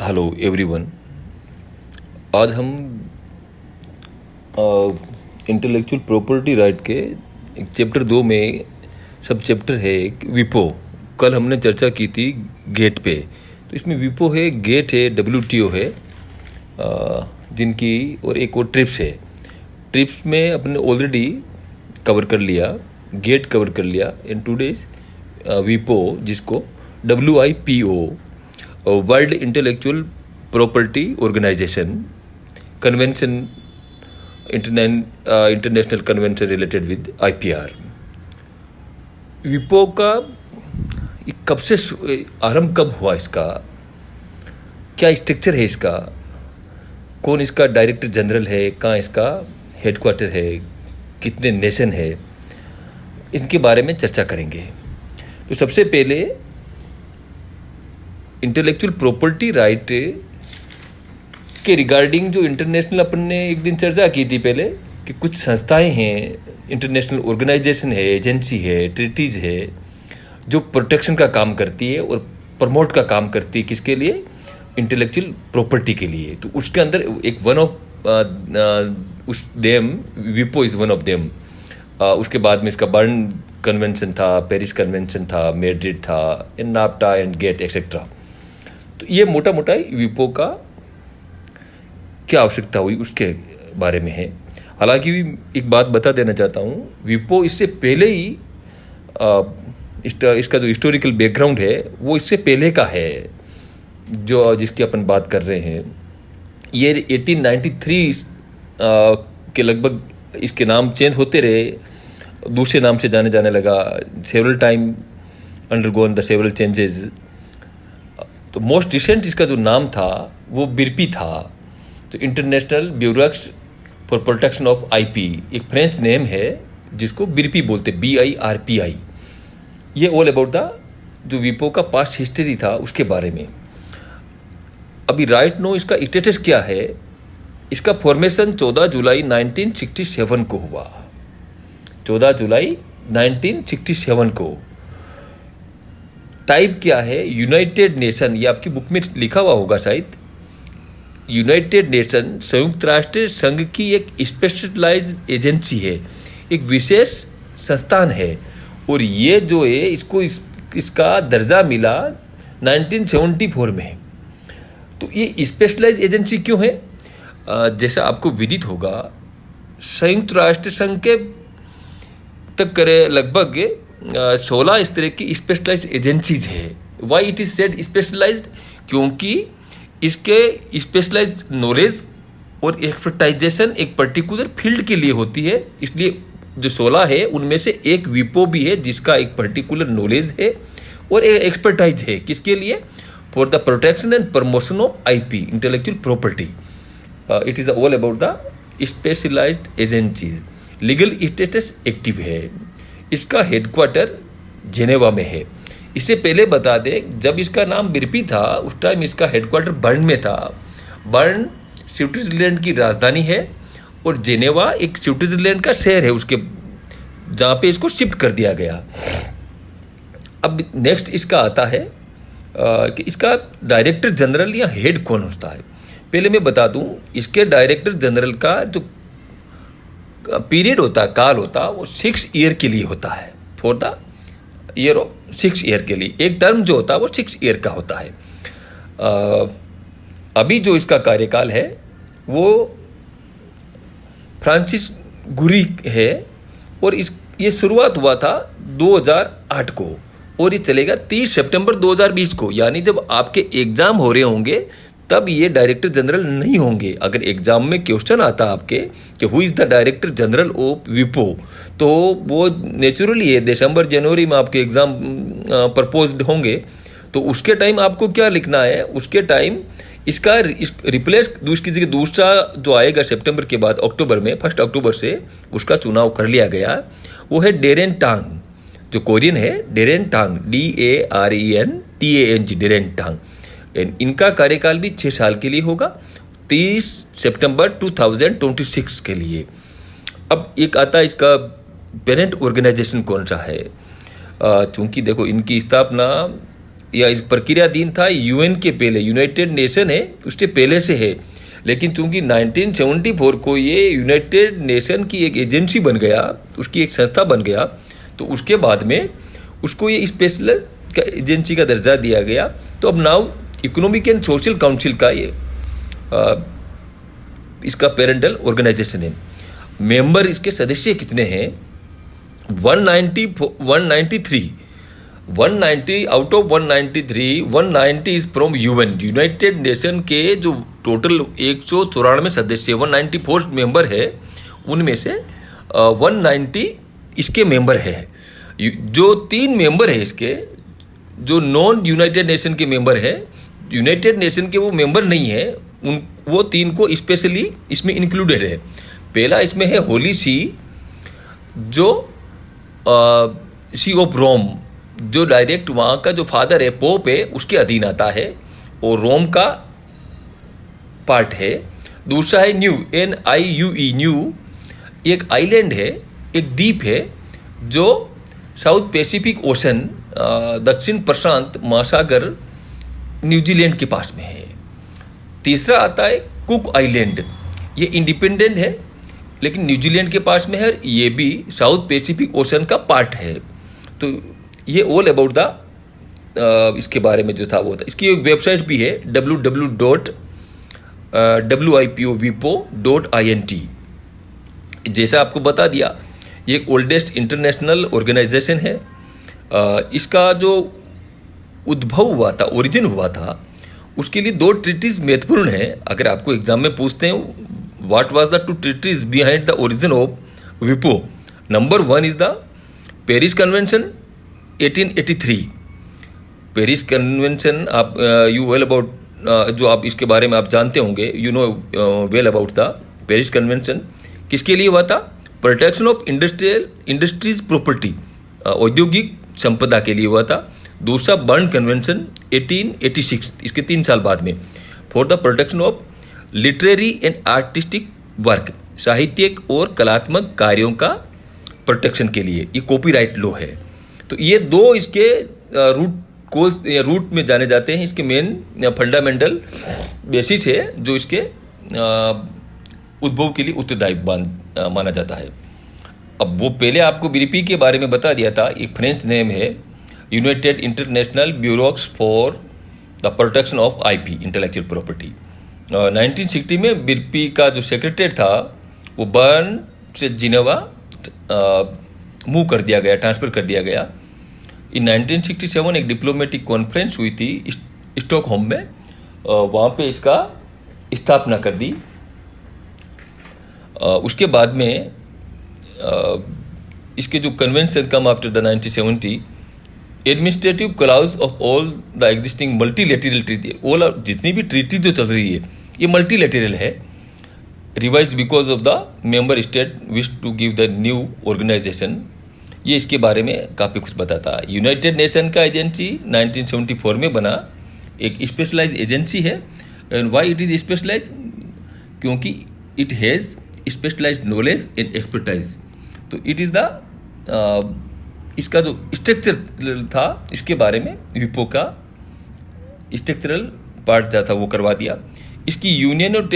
Hello everyone. आज हम intellectual property right के एक चैप्टर 2 में सब चैप्टर है एक विपो। कल हमने चर्चा की थी गेट पे, तो इसमें विपो है, गेट है, WTO है, जिनकी और एक और ट्रिप्स है। ट्रिप्स में अपने ऑलरेडी कवर कर लिया, गेट कवर कर लिया। इन टूडेज विपो, जिसको WIPO world intellectual property organisation convention, international convention related with IPR। विपो का कब से आरंभ कब हुआ, इसका क्या स्ट्रक्चर है, इसका कौन इसका डायरेक्टर जनरल है, कहाँ इसका हेडक्वार्टर है, कितने नेशन है, इनके बारे में चर्चा करेंगे। तो सबसे पहले इंटेलेक्चुअल प्रॉपर्टी राइट के रिगार्डिंग जो इंटरनेशनल अपन ने एक दिन चर्चा की थी पहले, कि कुछ संस्थाएं हैं, इंटरनेशनल ऑर्गेनाइजेशन है, एजेंसी है, ट्रीटीज़ है, जो प्रोटेक्शन का काम करती है और प्रमोट का काम करती है, किसके लिए? इंटेलेक्चुअल प्रॉपर्टी के लिए। तो उसके अंदर एक वन ऑफ उस देम विपो इज़ वन ऑफ देम। उसके बाद में इसका बर्न कन्वेंशन था, पेरिस कन्वेंशन था, मैड्रिड था, and NAFTA and GATT etcetera. तो ये मोटा मोटा विपो का क्या आवश्यकता हुई उसके बारे में है। हालांकि एक बात बता देना चाहता हूँ, विपो इससे पहले ही इसका जो हिस्टोरिकल बैकग्राउंड है वो इससे पहले का है, जो जिसकी अपन बात कर रहे हैं। ये 1893 के लगभग इसके नाम चेंज होते रहे, दूसरे नाम से जाने लगा। Several time undergone the several changes. तो मोस्ट रिसेंट इसका जो नाम था वो बिरपी था। तो international bureaux for protection of IP एक फ्रेंच नेम है जिसको बिरपी बोलते, BIRPI। ये ऑल अबाउट द जो विपो का पास्ट हिस्ट्री था उसके बारे में। अभी राइट नो इसका स्टेटस क्या है? इसका फॉर्मेशन 14 जुलाई 1967 को हुआ। 14 जुलाई 1967 को। टाइप क्या है? United nation. ये आपकी बुक में लिखा हुआ होगा शायद। यूनाइटेड नेशन संयुक्त राष्ट्र संघ की एक स्पेशलाइज्ड एजेंसी है, एक विशेष संस्थान है। और ये जो है इसका दर्जा मिला 1974 में। तो ये स्पेशलाइज्ड एजेंसी क्यों है? जैसा आपको विदित होगा, संयुक्त राष्ट्र संघ के तक करे लगभग 16 इस तरह की स्पेशलाइज्ड एजेंसीज है। Why it is said specialised? क्योंकि इसके स्पेशलाइज्ड नॉलेज और एक्सपर्टाइजेशन एक पर्टिकुलर फील्ड के लिए होती है। इसलिए जो 16 है उनमें से एक विपो भी है जिसका एक पर्टिकुलर नॉलेज है और एक एक्सपर्टाइज है। किसके लिए? For the protection and promotion of IP intellectual property. It is all about the specialised agencies. Legal status active है। इसका हेडक्वार्टर जेनेवा में है। इससे पहले बता दें, जब इसका नाम बिरपी था उस टाइम इसका हेडक्वार्टर बर्न में था। बर्न स्विट्जरलैंड की राजधानी है और जेनेवा एक स्विट्जरलैंड का शहर है उसके, जहाँ पे इसको शिफ्ट कर दिया गया। अब नेक्स्ट इसका आता है कि इसका डायरेक्टर जनरल या हेड कौन होता है। पहले मैं बता दूं, इसके डायरेक्टर जनरल का जो पीरियड होता है, काल होता है, वो 6 ईयर के लिए होता है। For the year of 6 year के लिए एक टर्म जो होता है वो 6 ईयर का होता है। अभी जो इसका कार्यकाल है वो फ्रांसिस गुरी है और ये शुरुआत हुआ था 2008 को और ये चलेगा 30 सितंबर 2020 को। यानी जब आपके एग्जाम हो रहे होंगे तब ये डायरेक्टर जनरल नहीं होंगे। अगर एग्जाम में क्वेश्चन आता आपके कि who is the director general of विपो, तो वो नेचुरली है दिसंबर जनवरी में आपके एग्जाम प्रपोज्ड होंगे। तो उसके टाइम आपको क्या लिखना है? उसके टाइम इसका रिप्लेस उसकी जगह दूसरा जो आएगा सितंबर के बाद अक्टूबर में, 1 अक्टूबर से उसका चुनाव कर लिया गया। वो है डेरेन टांग, जो कोरियन है, डेरेन टांग, DARENTANG, डेरेन टांग। इनका कार्यकाल भी 6 साल के लिए होगा, 30 सितंबर 2026 के लिए। अब एक आता है इसका पेरेंट ऑर्गेनाइजेशन कौन सा है। चूंकि देखो इनकी स्थापना या इस प्रक्रियाधीन था यूएन के पहले, यूनाइटेड नेशन है उसके पहले से है, लेकिन चूंकि 1974 को ये यूनाइटेड नेशन की एक एजेंसी बन गया, उसकी एक संस्था बन गया, तो उसके बाद में उसको ये स्पेशल एजेंसी का दर्जा दिया गया। तो अब now economic and social council का ये इसका पेरेंटल ऑर्गेनाइजेशन है। मेंबर इसके सदस्य कितने हैं? 190 out of 193, 190 is from UN, United nation के जो टोटल 194 सदस्य 194 मेंबर है, उनमें से 190 इसके मेंबर है। जो 3 मेंबर है इसके, जो नॉन यूनाइटेड नेशन के मेंबर है, यूनाइटेड नेशन के वो मेंबर नहीं है, उन वो 3 को स्पेशली इसमें इंक्लूडेड है। पहला इसमें है होली सी, जो सी ऑफ रोम, जो डायरेक्ट वहाँ का जो फादर है, पोप है, उसके अधीन आता है और रोम का पार्ट है। दूसरा है न्यू, NIUE, न्यू, एक आइलैंड है, एक द्वीप है जो साउथ पैसिफिक ओशन, दक्षिण प्रशांत महासागर, न्यूजीलैंड के पास में है। तीसरा आता है कुक आइलैंड, ये इंडिपेंडेंट है लेकिन न्यूजीलैंड के पास में है, ये भी साउथ पैसिफिक ओशन का पार्ट है। तो ये ऑल अबाउट द इसके बारे में जो था वो था। इसकी एक वेबसाइट भी है www.wipowipo.int। जैसा आपको बता दिया, ये एक ओल्डेस्ट इंटरनेशनल ऑर्गेनाइजेशन है। इसका जो उद्भव हुआ था, ओरिजिन हुआ था, उसके लिए 2 ट्रीटीज महत्वपूर्ण हैं। अगर आपको एग्जाम में पूछते हैं what was the 2 treaties behind the origin of विपो, number 1 is the Paris convention 1883। Paris convention आप यू वेल अबाउट, जो आप इसके बारे में आप जानते होंगे, you know well about the Paris convention. किसके लिए हुआ था? प्रोटेक्शन ऑफ इंडस्ट्रीज प्रॉपर्टी, औद्योगिक संपदा के लिए हुआ था। दूसरा बर्न कन्वेंशन 1886, इसके 3 साल बाद में, for the protection of literary and artistic work, साहित्यिक और कलात्मक कार्यों का प्रोटेक्शन के लिए, ये कॉपीराइट लॉ है। तो ये 2 इसके रूट में जाने जाते हैं, इसके मेन फंडामेंटल बेसिस है जो इसके उद्भव के लिए उत्तरदायी माना जाता है। अब वो पहले आपको बीपी के बारे में बता दिया था, एक फ्रेंच नेम है united international bureaux for the protection of IP, intellectual property. 1960 में बीपी का जो सेक्रेटरी था वो बर्न से जिनेवा मूव कर दिया गया, ट्रांसफ़र कर दिया गया। इन 1967 एक डिप्लोमेटिक कॉन्फ्रेंस हुई थी स्टॉकहोम में, वहाँ पे इसका स्थापना कर दी। उसके बाद में इसके जो convention come after the 1970, administrative clause of all the existing multilateral treaty, all जितनी भी ट्रीटी जो चल रही है ये मल्टीलेटरल है, revise because of the member state wish to give the new organisation. ये इसके बारे में काफ़ी कुछ बताता है। यूनाइटेड नेशन का एजेंसी 1974 में बना, एक स्पेशलाइज एजेंसी है। And why it is specialise? क्योंकि it has specialised knowledge and expertise. तो इट इज़ द इसका जो स्ट्रक्चर था इसके बारे में विपो का स्ट्रक्चरल पार्ट जो था वो करवा दिया। इसकी यूनियन और